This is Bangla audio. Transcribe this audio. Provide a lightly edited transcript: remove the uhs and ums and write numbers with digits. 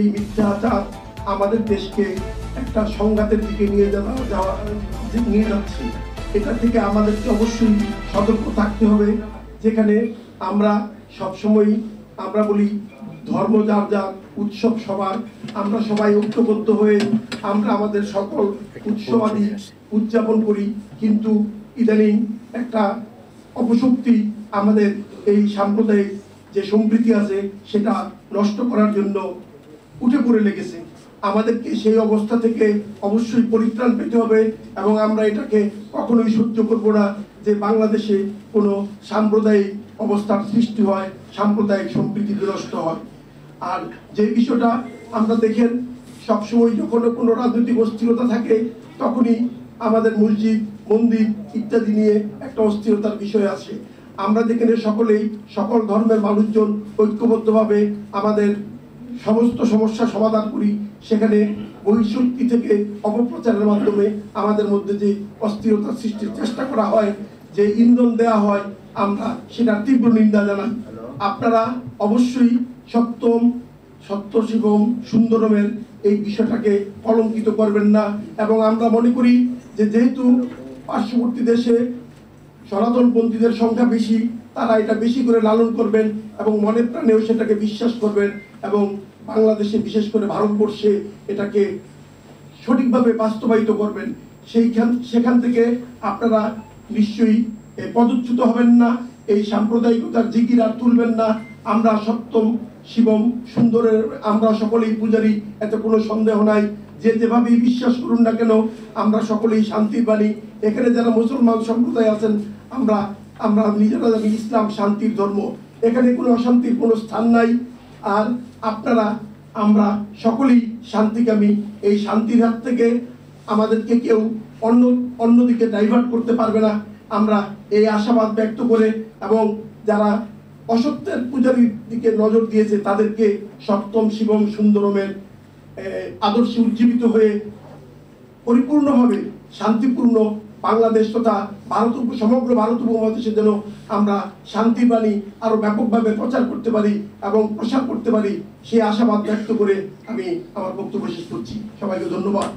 এই মিথ্যাচার আমাদের দেশকে একটা সংঘাতের দিকে নিয়ে যাচ্ছে। এটা থেকে আমাদেরকে অবশ্যই সতর্ক থাকতে হবে। যেখানে আমরা সবসময় আমরা বলি ধর্ম যার যার, উৎসব সবার, আমরা সবাই ঐক্যবদ্ধ হয়ে আমরা আমাদের সকল উৎসবাদি উদযাপন করি। কিন্তু ইদানিং একটা অপশক্তি আমাদের এই সাম্প্রদায়িক যে সম্প্রীতি আছে সেটা নষ্ট করার জন্য উঠে পড়ে লেগেছে। আমাদেরকে সেই অবস্থা থেকে অবশ্যই পরিত্রাণ পেতে হবে এবং আমরা এটাকে কখনোই সহ্য করব না যে বাংলাদেশে কোনো সাম্প্রদায়িক অবস্থার সৃষ্টি হয়, সাম্প্রদায়িক সম্প্রীতি বিনষ্ট হয়। আর যে বিষয়টা আমরা দেখেন সবসময় যখন কোনো রাজনৈতিক অস্থিরতা থাকে তখনই আমাদের মসজিদ মন্দির ইত্যাদি নিয়ে একটা অস্থিরতার বিষয় আসে। আমরা যেখানে সকল ধর্মের মানুষজন ঐক্যবদ্ধভাবে আমাদের সমস্ত সমস্যা সমাধান করি, সেখানে বহিঃশক্তি থেকে অপপ্রচারের মাধ্যমে আমাদের মধ্যে যে অস্থিরতা সৃষ্টির চেষ্টা করা হয়, যে ইন্ধন দেওয়া হয়, আমরা সেটার তীব্র নিন্দা জানাই। আপনারা অবশ্যই সত্য শিবম সুন্দরমের এই বিষয়টাকে কলঙ্কিত করবেন না। এবং আমরা মনে করি যে যেহেতু পার্শ্ববর্তী দেশে সনাতনপন্থীদের সংখ্যা বেশি, তারা এটা বেশি করে লালন করবেন এবং মনে প্রাণেও সেটাকে বিশ্বাস করবেন এবং বাংলাদেশে বিশেষ করে ভারতবর্ষে এটাকে সঠিকভাবে বাস্তবায়িত করবেন। সেখান থেকে আপনারা নিশ্চয়ই পদচ্যুত হবেন না, এই সাম্প্রদায়িকতার জিগির আর তুলবেন না। আমরা সত্যম শিবম সুন্দরের আমরা সকলেই পূজারী, এতে কোনো সন্দেহ নাই। যে যেভাবেই বিশ্বাস করুন না কেন, আমরা সকলেই শান্তির বাণী। এখানে যারা মুসলমান সম্প্রদায় আছেন, আমরা নিজেরা জানি ইসলাম শান্তির ধর্ম, এখানে কোনো অশান্তির কোনো স্থান নাই। আর আমরা সকলেই শান্তিকামী। এই শান্তির হাত থেকে আমাদেরকে কেউ অন্যদিকে ডাইভার্ট করতে পারবে না। আমরা এই আশাবাদ ব্যক্ত করে এবং যারা অসত্যের পূজারীর দিকে নজর দিয়েছে তাদেরকে সপ্তম শিবম সুন্দরমের আদর্শে উজ্জীবিত হয়ে পরিপূর্ণভাবে শান্তিপূর্ণ বাংলাদেশ তথা সমগ্র ভারত উপমহাদেশে যেন আমরা শান্তির বাণী আরো ব্যাপকভাবে প্রচার করতে পারি এবং প্রসার করতে পারি, সেই আশাবাদ ব্যক্ত করে আমি আমার বক্তব্য শেষ করছি। সবাইকে ধন্যবাদ।